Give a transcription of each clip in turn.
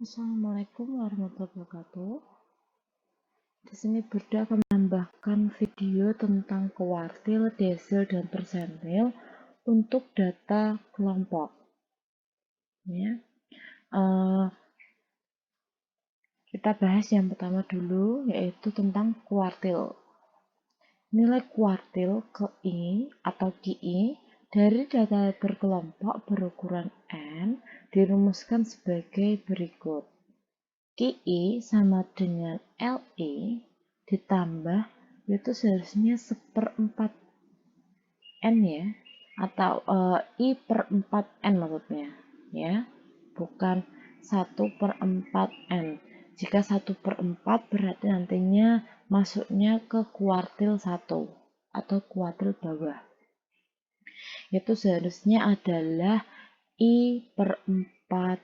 Assalamualaikum warahmatullahi wabarakatuh. Di sini Burda akan menambahkan video tentang kuartil, desil, dan persentil untuk data kelompok. Ya. Kita bahas yang pertama dulu, yaitu tentang kuartil. Nilai kuartil KI atau KI dari data berkelompok berukuran N dirumuskan sebagai berikut. KI sama dengan LI ditambah itu seharusnya 1/4 N ya, atau I per 4 N maksudnya ya, bukan 1/4 N. Jika 1/4 berarti nantinya masuknya ke kuartil 1 atau kuartil bawah, itu seharusnya adalah I per 4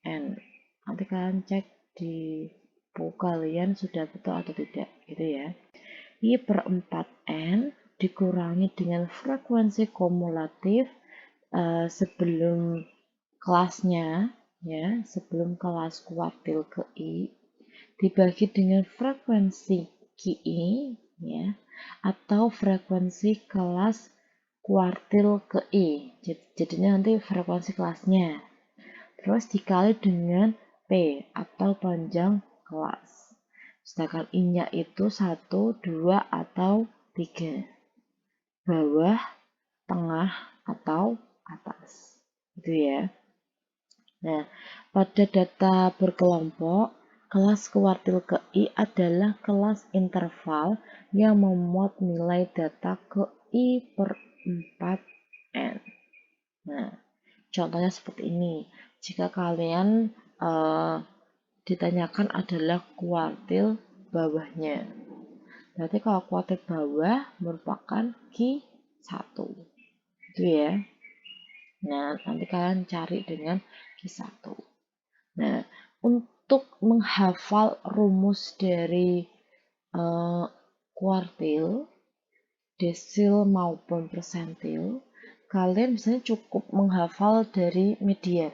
N. Nanti kalian cek di buku kalian sudah betul atau tidak gitu ya. I per 4 N dikurangi dengan frekuensi kumulatif sebelum kelasnya ya, sebelum kelas kuartil ke I dibagi dengan frekuensi KI ya, atau frekuensi kelas kuartil ke I. Jadinya nanti frekuensi kelasnya. Terus dikali dengan P atau panjang kelas. Sedangkan I-nya itu 1, 2, atau 3. Bawah, tengah, atau atas. Gitu ya. Nah, pada data berkelompok, kelas kuartil ke I adalah kelas interval yang memuat nilai data ke I per 4 N. Nah, contohnya seperti ini. Jika kalian ditanyakan adalah kuartil bawahnya. Berarti kalau kuartil bawah merupakan Q1. Itu ya. Nah, nanti kalian cari dengan Q1. Nah, untuk menghafal rumus dari kuartil, desil maupun persentil, kalian biasanya cukup menghafal dari median.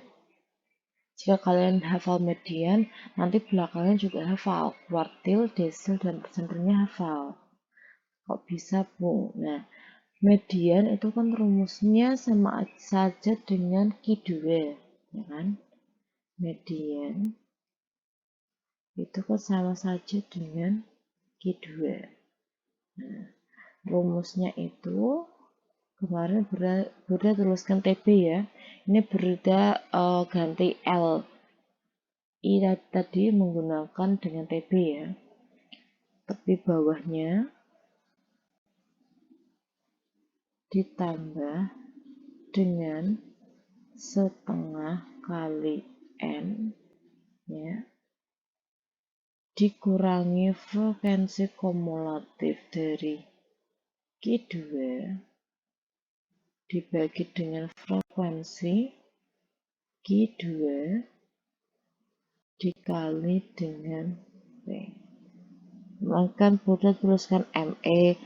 Jika kalian hafal median, nanti belakangnya juga hafal. Kuartil, desil, dan persentilnya hafal. Kok bisa, Bung? Nah, median itu kan rumusnya sama saja dengan Q2, ya kan? Median itu kan sama saja dengan Q2. Nah, rumusnya itu kemarin Burda tuliskan TB ya. Ini Burda ganti L. I tadi menggunakan dengan TB ya. Tepi bawahnya ditambah dengan setengah kali N ya, dikurangi frekuensi kumulatif dari Q2 dibagi dengan frekuensi Q2 dikali dengan P. Maka Burda tuliskan ME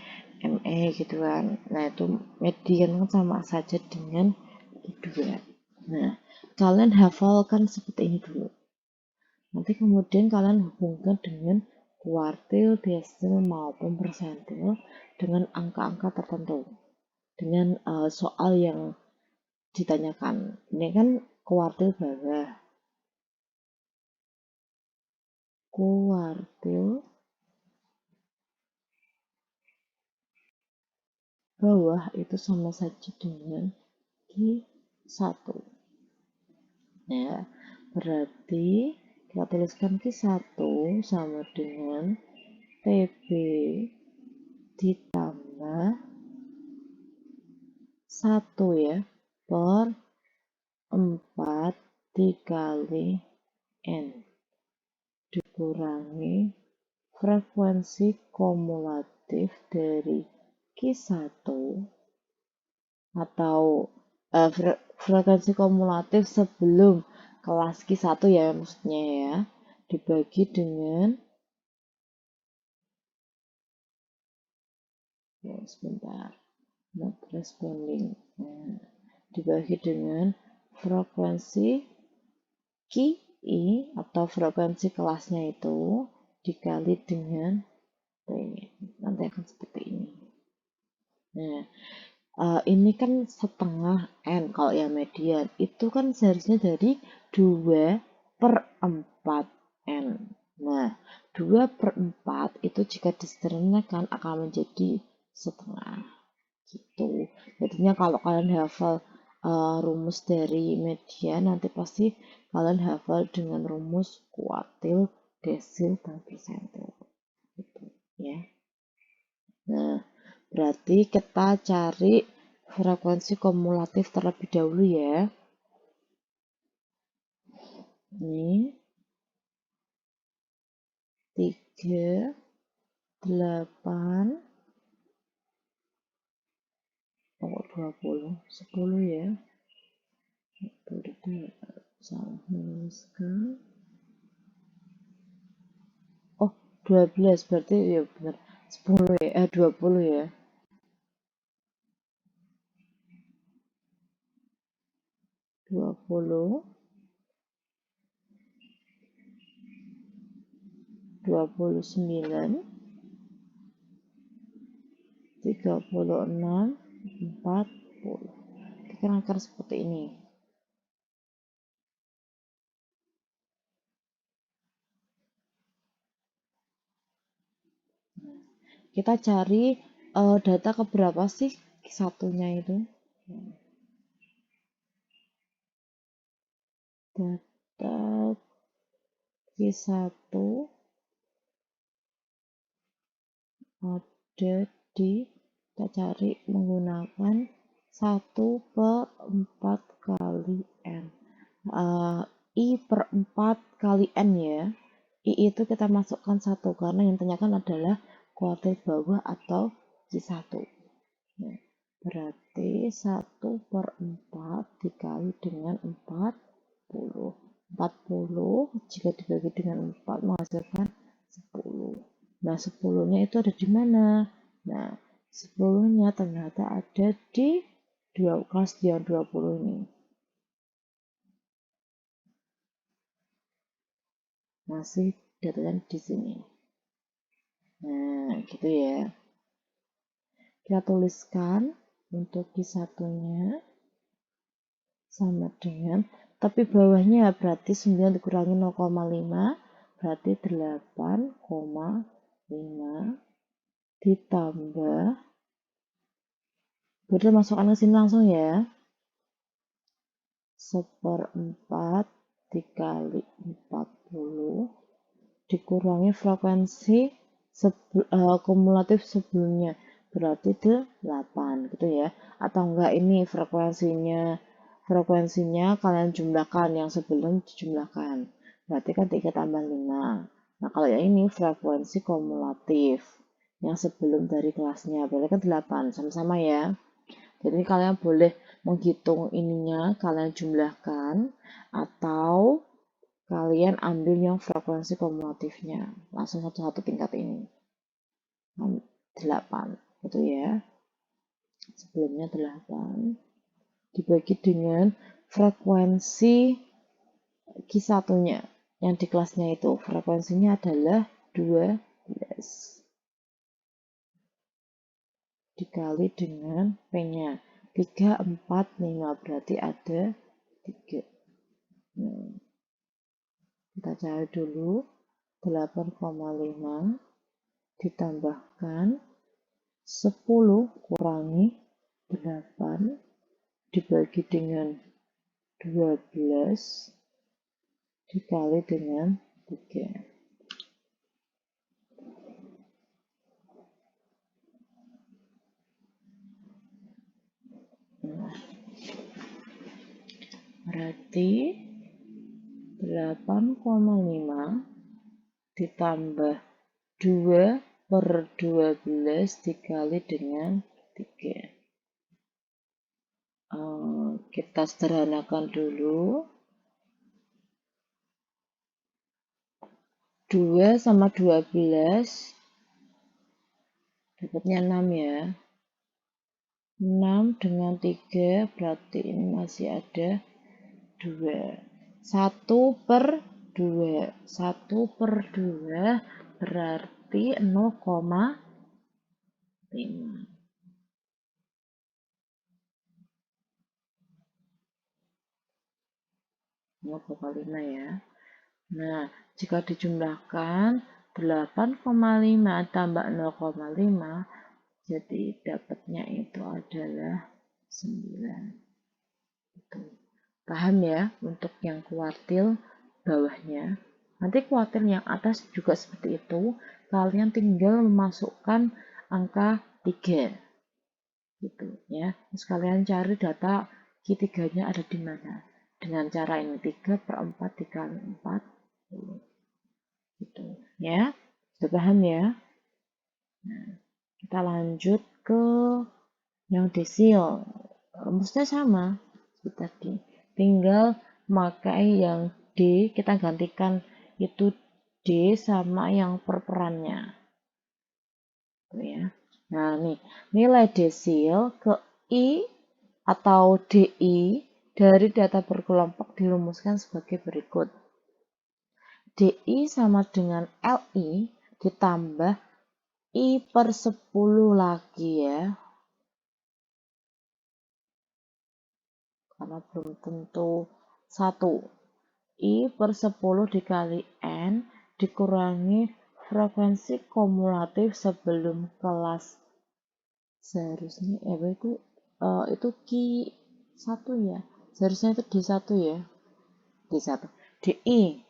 gitu kan. Nah, itu median kan sama saja dengan Q2. Nah, kalian hafalkan seperti ini dulu. Nanti kemudian kalian hubungkan dengan kuartil, desil, maupun persentil dengan angka-angka tertentu. Dengan soal yang ditanyakan. Ini kan kuartil bawah. Kuartil bawah itu sama saja dengan Q1. Ya, berarti kita tuliskan Q1 sama dengan TB ditambah 1 ya per 4 dikali N dikurangi frekuensi kumulatif dari Q1 atau frekuensi kumulatif sebelum kelas Q1 ya maksudnya ya, dibagi dengan sebentar, not responding, dibagi dengan frekuensi Q1 I atau frekuensi kelasnya itu dikali dengan P. Nanti akan seperti ini. Nah, ini kan setengah N kalau yang median. Itu kan seharusnya dari 2/4 N. Nah, 2/4 itu jika disederhanakan akan menjadi setengah. Gitu. Jadinya kalau kalian hafal rumus dari median, nanti pasti kalian hafal dengan rumus kuartil, desil, dan persentil. Gitu, ya. Nah, berarti kita cari frekuensi kumulatif terlebih dahulu ya. Ini 3, 8, 20, 10 ya. Berarti salah menuliskan. Oh, 12 berarti ya benar. 10 ya, 20 ya. 20, 29, 36, 40. Kira-kira seperti ini. Kita cari data keberapa sih satunya itu? Data Q1 ada di, kita cari menggunakan 1/4 kali N. I/4 kali N ya. I itu kita masukkan 1 karena yang ditanyakan adalah kuartil bawah atau Q1. Nah, berarti 1/4 dikali dengan 40. 40 jika dibagi dengan 4 menghasilkan 10. Nah, 10-nya itu ada di mana? Nah, 10-nya ternyata ada di kelas yang 20 ini. Masih datanya di sini. Nah, gitu ya. Kita tuliskan untuk Q1-nya sama dengan, tapi bawahnya berarti 9 dikurangi 0,5 berarti 8,5 ditambah, berarti masukkan ke sini langsung ya, 1/4 dikali 40 dikurangi frekuensi kumulatif sebelumnya berarti itu 8 gitu ya, atau enggak ini frekuensinya kalian jumlahkan, yang sebelum dijumlahkan berarti kan 3 tambah 5. Nah, kalau yang ini frekuensi kumulatif yang sebelum dari kelasnya berarti kan 8, sama-sama ya. Jadi kalian boleh menghitung ininya, kalian jumlahkan atau kalian ambil yang frekuensi kumulatifnya langsung satu-satu tingkat ini 8 gitu ya, sebelumnya 8 dibagi dengan frekuensi Q1 nya yang di kelasnya itu frekuensinya adalah 12 dikali dengan P nya 3, 4, 5 berarti ada 3. Nah, kita cari dulu 8,5 ditambahkan 10 kurangi 8 dibagi dengan 12 dikali dengan 3. Nah, berarti 8,5 ditambah 2/12 dikali dengan 3. Kita sederhanakan dulu. 2 sama 12 dapatnya 6 ya. 6 dengan 3 berarti ini masih ada 2. 1/2. 1/2 berarti 0,5. 0,5 ya. Nah, jika dijumlahkan 8,5 tambah 0,5, jadi dapatnya itu adalah 9. Paham ya untuk yang kuartil bawahnya. Nanti kuartil yang atas juga seperti itu. Kalian tinggal memasukkan angka 3. Gitu ya. Terus kalian cari data Q3-nya ada di mana. Dengan cara ini 3/4 dikali 4. Gitu ya. Sudah paham ya? Nah, kita lanjut ke yang desil. Rumusnya sama seperti tadi. Tinggal pakai yang D, kita gantikan itu D sama yang perperannya. Ya. Nah, nih, nilai desil ke I atau DI dari data berkelompok dirumuskan sebagai berikut. DI sama dengan LI ditambah I/10 lagi ya. Karena belum tentu 1. I/10 dikali N dikurangi frekuensi kumulatif sebelum kelas. Seharusnya itu Q1 ya. Seharusnya itu D1 ya. D1. DI.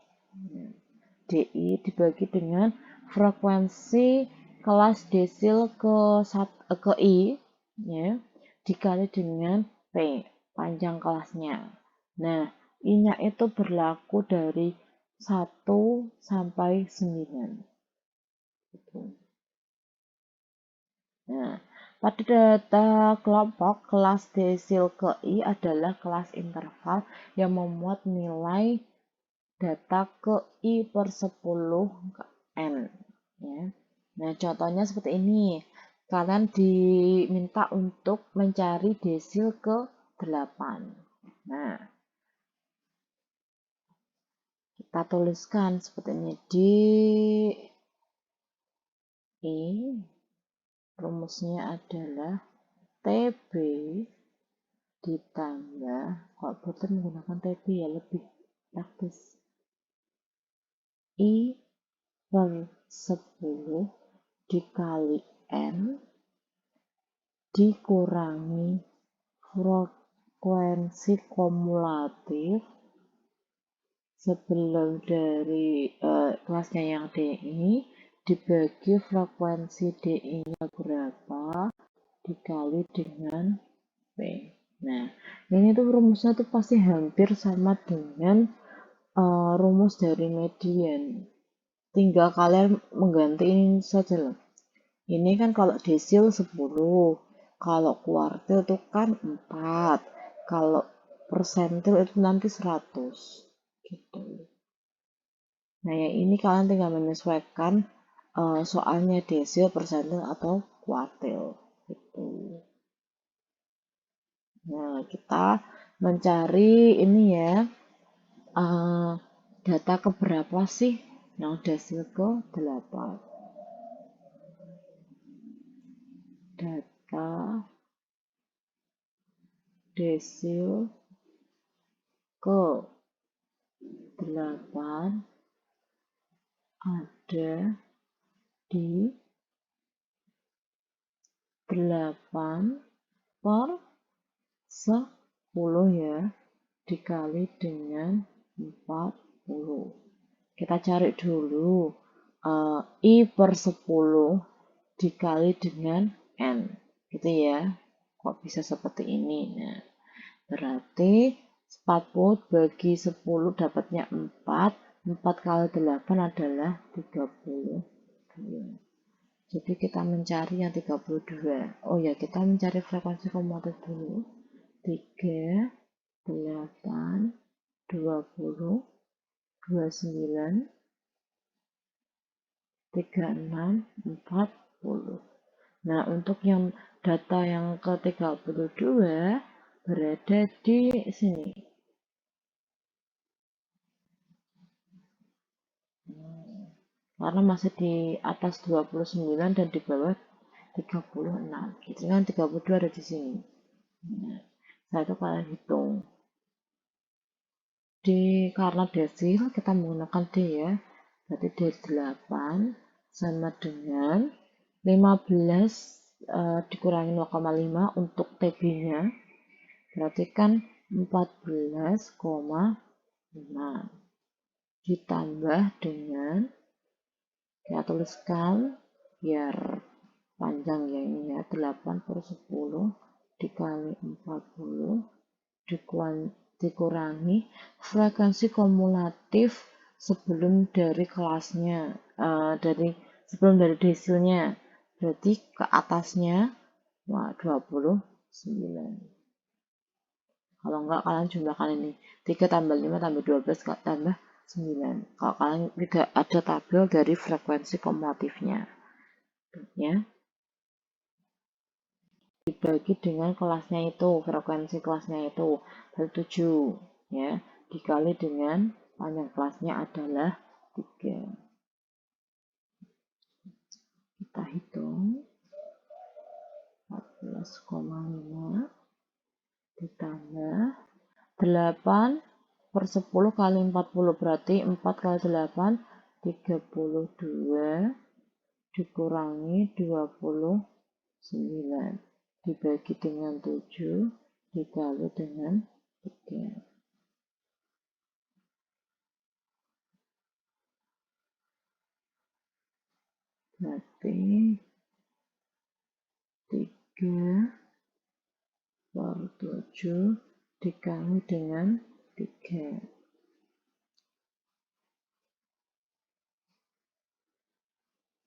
DI dibagi dengan frekuensi kelas desil ke I ya, dikali dengan P, panjang kelasnya. Nah, I-nya itu berlaku dari 1 sampai 9. Nah, pada data kelompok, kelas desil ke I adalah kelas interval yang memuat nilai data ke I/10 ke N. Ya. Nah, contohnya seperti ini. Kalian diminta untuk mencari desil ke 8. Nah, kita tuliskan seperti ini. DI, rumusnya adalah TB ditambah, kalau boleh menggunakan TB ya lebih praktis. I/10 dikali N dikurangi frekuensi kumulatif sebelum dari kelasnya yang DI dibagi frekuensi DI-nya berapa dikali dengan P. Nah, ini tuh rumusnya tuh pasti hampir sama dengan rumus dari median. Tinggal kalian mengganti ini saja loh. Ini kan kalau desil 10, kalau kuartil itu kan 4, kalau persentil itu nanti 100. Gitu. Nah, yang ini kalian tinggal menyesuaikan soalnya desil, persentil, atau kuartil. Gitu. Nah, kita mencari ini ya, data keberapa sih yang desil ke 8. Data desil ke 8 ada di 8/10 ya, dikali dengan 40. Kita cari dulu I/10 dikali dengan N, gitu ya. Kok bisa seperti ini? Nah, berarti 40 bagi 10 dapatnya 4. 4 kali 8 adalah 32. Jadi kita mencari yang 32. Oh ya, kita mencari frekuensi kumulatif dulu. 3, 8, 20, 29, 36, 40. Nah, untuk yang data yang ke-32 berada di sini. Karena masih di atas 29 dan di bawah 36. Gitu kan 32 ada di sini. Nah, saya itu kalian hitung. Karena desil kita menggunakan D ya. Berarti dari 8 sama dengan 15 dikurangi 0,5 untuk TB-nya. Berarti kan 14,5 ditambah dengan kita tuliskan biar panjang ya ini ya, 8 per 10 dikali 40 dikurangi frekuensi kumulatif sebelum dari kelasnya, sebelum dari desilnya, berarti ke atasnya 29. Kalau enggak kalian jumlahkan ini 3 tambah 5 tambah 12 tambah 9. Kalau kalian tidak ada tabel dari frekuensi kumulatifnya ya, dibagi dengan kelasnya itu, frekuensi kelasnya itu berarti 7 ya, dikali dengan panjang kelasnya adalah 3. Kita hitung 14,5 ditambah 8 per 10 kali 40 berarti 4 kali 8 32 dikurangi 29 dibagi dengan 7 dikali dengan 3. Berarti 3 per 7 dikali dengan 3.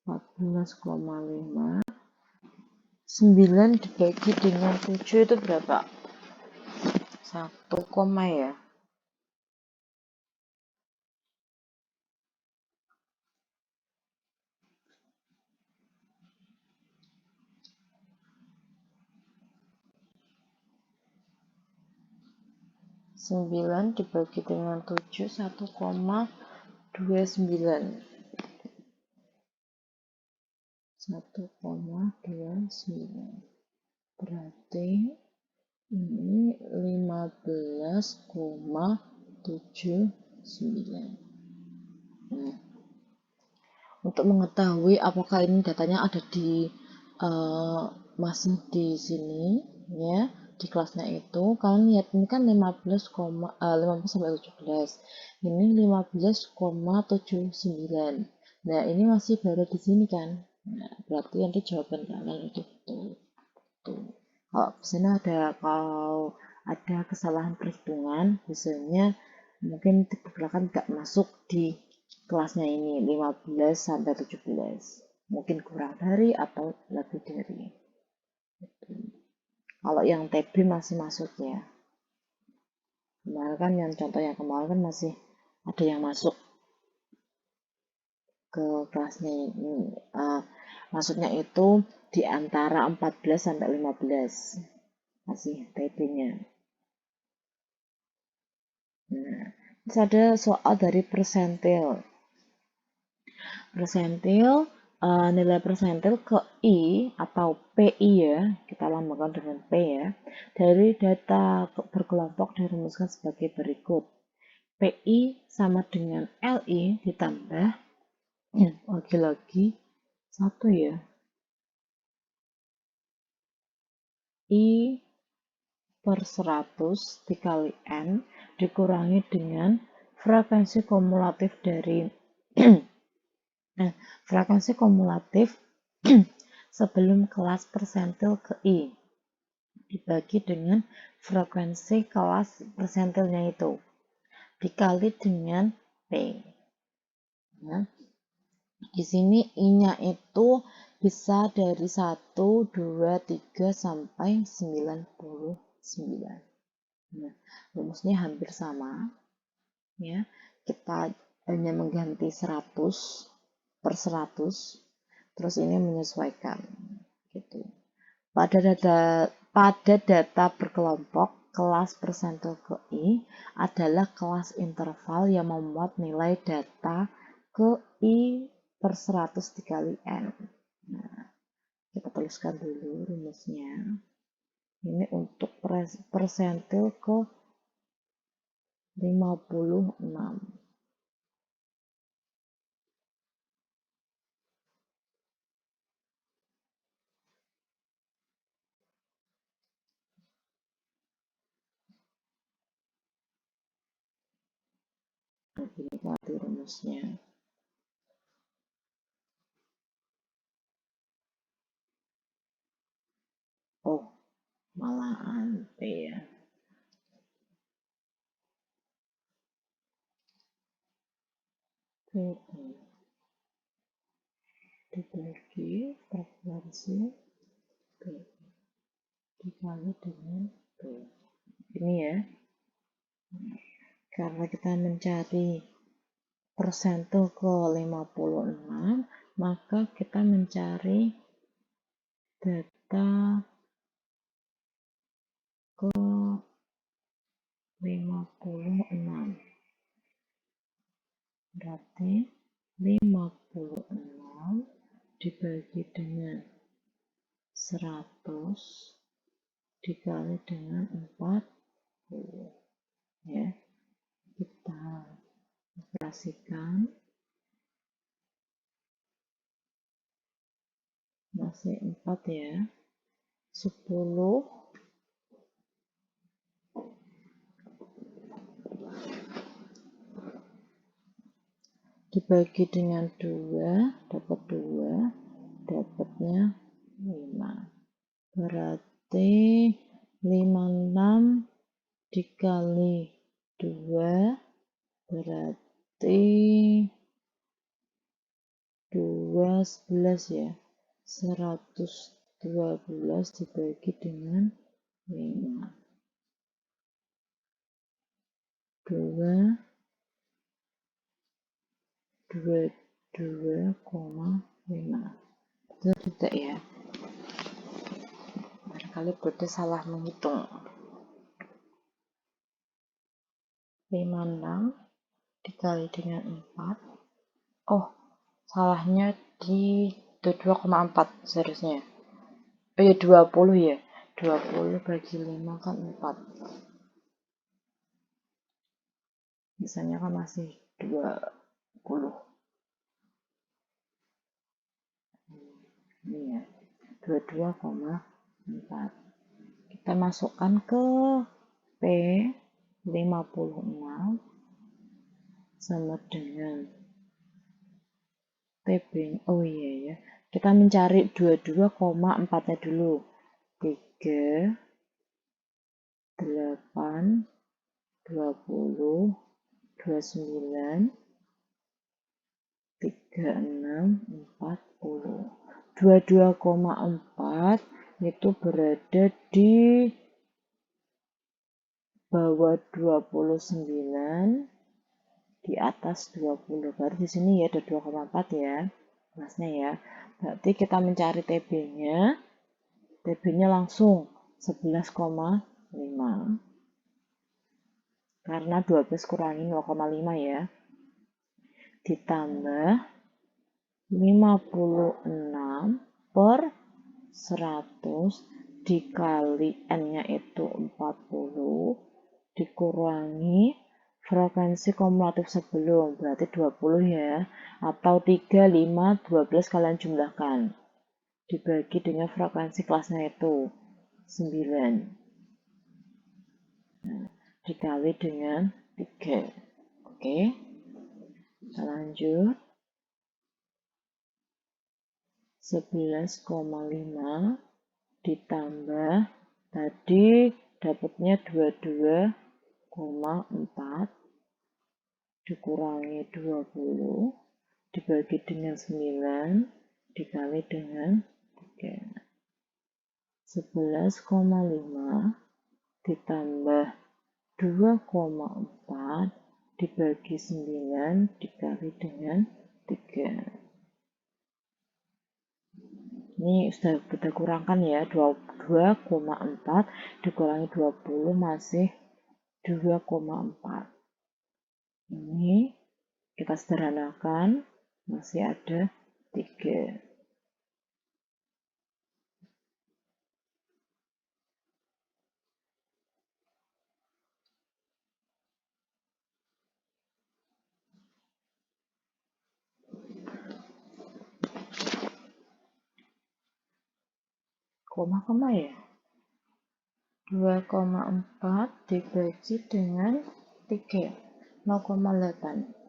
14,5. 9 dibagi dengan 7 itu berapa? 1 koma ya. 9 dibagi dengan 7 1,29. 1,29 berarti ini 15,79. Nah, untuk mengetahui apakah ini datanya ada di masih di sini ya, di kelasnya itu kalian lihat ini kan 15 sampai 17, ini 15,79. Nah ini masih berada di sini kan, nah berarti nanti jawaban kalian itu betul. Tuh. Kalau ada kesalahan perhitungan biasanya mungkin diperkirakan tidak masuk di kelasnya ini 15 sampai 17, mungkin kurang dari atau lebih dari. Kalau yang TB masih masuk ya. Kemarin kan yang contoh yang kemarin kan masih ada yang masuk ke kelasnya ini. Maksudnya itu di antara 14 sampai 15 masih TB-nya. Nah, terus ada soal dari persentil. Persentil, nilai persentil ke I atau PI ya, kita lambangkan dengan P ya. Dari data berkelompok dirumuskan sebagai berikut. PI sama dengan LI ditambah, lagi-lagi 1 ya. I per 100 dikali N dikurangi dengan frekuensi kumulatif dari frekuensi kumulatif sebelum kelas persentil ke I dibagi dengan frekuensi kelas persentilnya itu dikali dengan P. Nah, di sini I-nya itu bisa dari 1, 2, 3 sampai 99. Nah, rumusnya hampir sama ya. Kita hanya mengganti 100 per 100, terus ini menyesuaikan gitu. Pada data berkelompok, kelas persentil ke I adalah kelas interval yang memuat nilai data ke I per 100 dikali N. Nah, kita tuliskan dulu rumusnya. Ini untuk persentil ke 56. Ini berarti rumusnya. Oh, malah ante ya. Dibagi frekuensi B dikali dengan B. Ini ya, karena kita mencari persentil ke 56, maka kita mencari data ke 56. Berarti 56 dibagi dengan 100 dikali dengan 40. Ya, kita operasikan. Masih 4 ya. 10 dibagi dengan 2 dapat 2, dapatnya 5. Berarti 56 dikali 2 berarti 11 ya. 112 dibagi dengan 5. 22,5. Betul tidak ya? Barangkali Bunda salah menghitung. 56 dikali dengan 4. Oh, salahnya di 22,4 seharusnya. Oh ya 20 ya. 20 bagi 5 kan 4. Misalnya kan masih 20. Ini ya. 22,4. Kita masukkan ke P 56 sama dengan TB. Oh iya ya. Kita mencari 22,4-nya dulu. 3, 8, 20, 29, 36, 40. 22,4 itu berada di bawah 29, di atas 20. Baru di sini ya ada 2,4 ya. Kelasnya ya. Berarti kita mencari TB-nya. TB-nya langsung 11,5. Karena 12 kurangi 0,5 ya. Ditambah 56 per 100 dikali N-nya itu 40 dikurangi frekuensi kumulatif sebelum, berarti 20 ya, atau 3, 5, 12 kalian jumlahkan. Dibagi dengan frekuensi kelasnya itu 9. Nah, dikali dengan 3. Oke. Kita lanjut. 11,5 ditambah tadi dapatnya 22,4 dikurangi 20 dibagi dengan 9 dikali dengan 3. 11,5 ditambah 2,4 dibagi 9 dikali dengan 3. Ini sudah kita kurangkan ya, 22,4 dikurangi 20 masih 2,4. Ini kita sederhanakan, masih ada 3. Koma ya? 2,4 dibagi dengan 3, 0,8.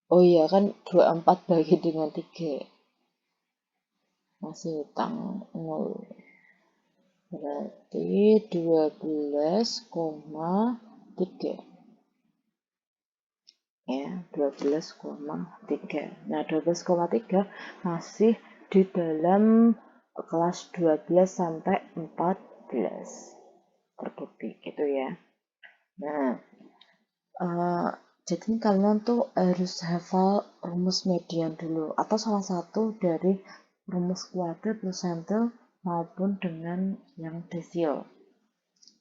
Oh iya kan 24 bagi dengan 3. Masih utang 0. Berarti 12,3. Ya, 12,3. Nah, 12,3 masih di dalam kelas 12 sampai 14. Terbukti gitu ya. Nah, jadi kalian tuh harus hafal rumus median dulu atau salah satu dari rumus kuadrat, persentil maupun dengan yang desil.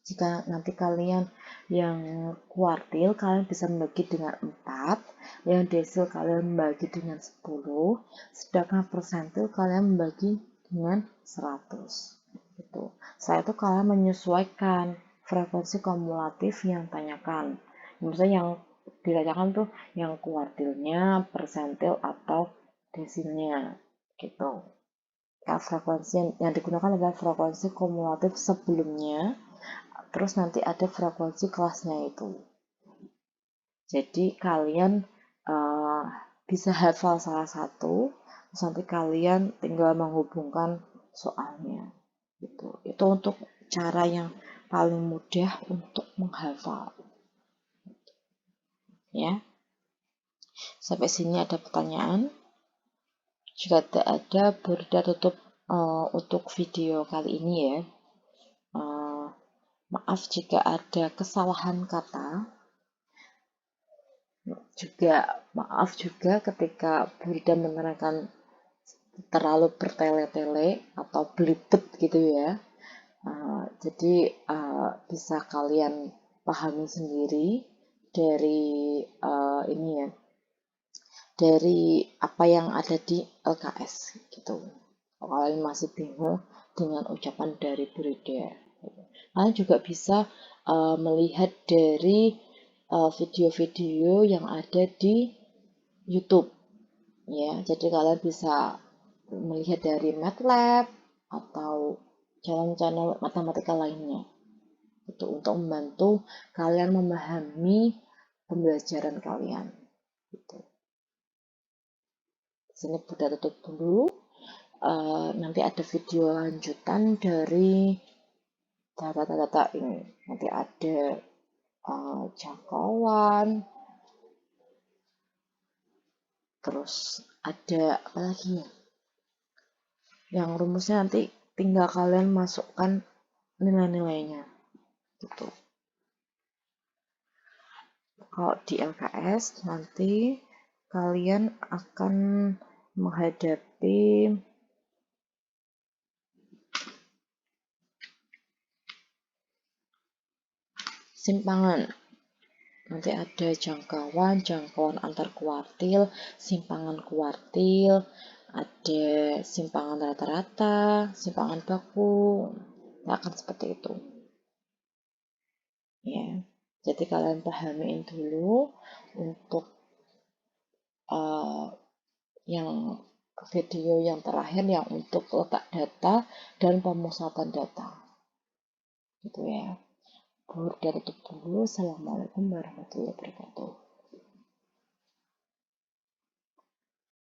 Jika nanti kalian yang kuartil kalian bisa membagi dengan 4, yang desil kalian membagi dengan 10, sedangkan persentil kalian membagi dengan 100. Gitu. Setelah itu kalian menyesuaikan frekuensi kumulatif yang tanyakan. Misalnya yang ditanyakan tuh yang kuartilnya, persentil atau desilnya gitu. Nah, frekuensi yang digunakan adalah frekuensi kumulatif sebelumnya, terus nanti ada frekuensi kelasnya itu. Jadi kalian bisa hafal salah satu, terus nanti kalian tinggal menghubungkan soalnya. Itu untuk cara yang paling mudah untuk menghafal. Ya. Sampai sini ada pertanyaan? Jika tidak ada, Burda tutup untuk video kali ini ya. Maaf jika ada kesalahan kata. Juga maaf juga ketika Burda menerangkan terlalu bertele-tele atau belibet gitu ya. Jadi bisa kalian pahami sendiri dari ini ya, dari apa yang ada di LKS gitu. Kalau kalian masih bingung dengan ucapan dari Burda, kalian juga bisa melihat dari video-video yang ada di YouTube ya. Jadi kalian bisa melihat dari MATLAB atau channel-channel matematika lainnya. Itu untuk membantu kalian memahami pembelajaran kalian. Gitu. Sini udah tutup dulu. Nanti ada video lanjutan dari data-data ini. Nanti ada jangkauan, terus ada apa lagi ya? Yang rumusnya nanti tinggal kalian masukkan nilai-nilainya gitu. Kalau di LKS nanti kalian akan menghadapi simpangan. Nanti ada jangkauan antar kuartil, simpangan kuartil, ada simpangan rata-rata, simpangan baku. Nah, akan seperti itu. Ya. Jadi kalian pahamiin dulu untuk yang video yang terakhir yang untuk letak data dan pemusatan data. Gitu ya. Burda tutup dulu. Assalamualaikum warahmatullahi wabarakatuh.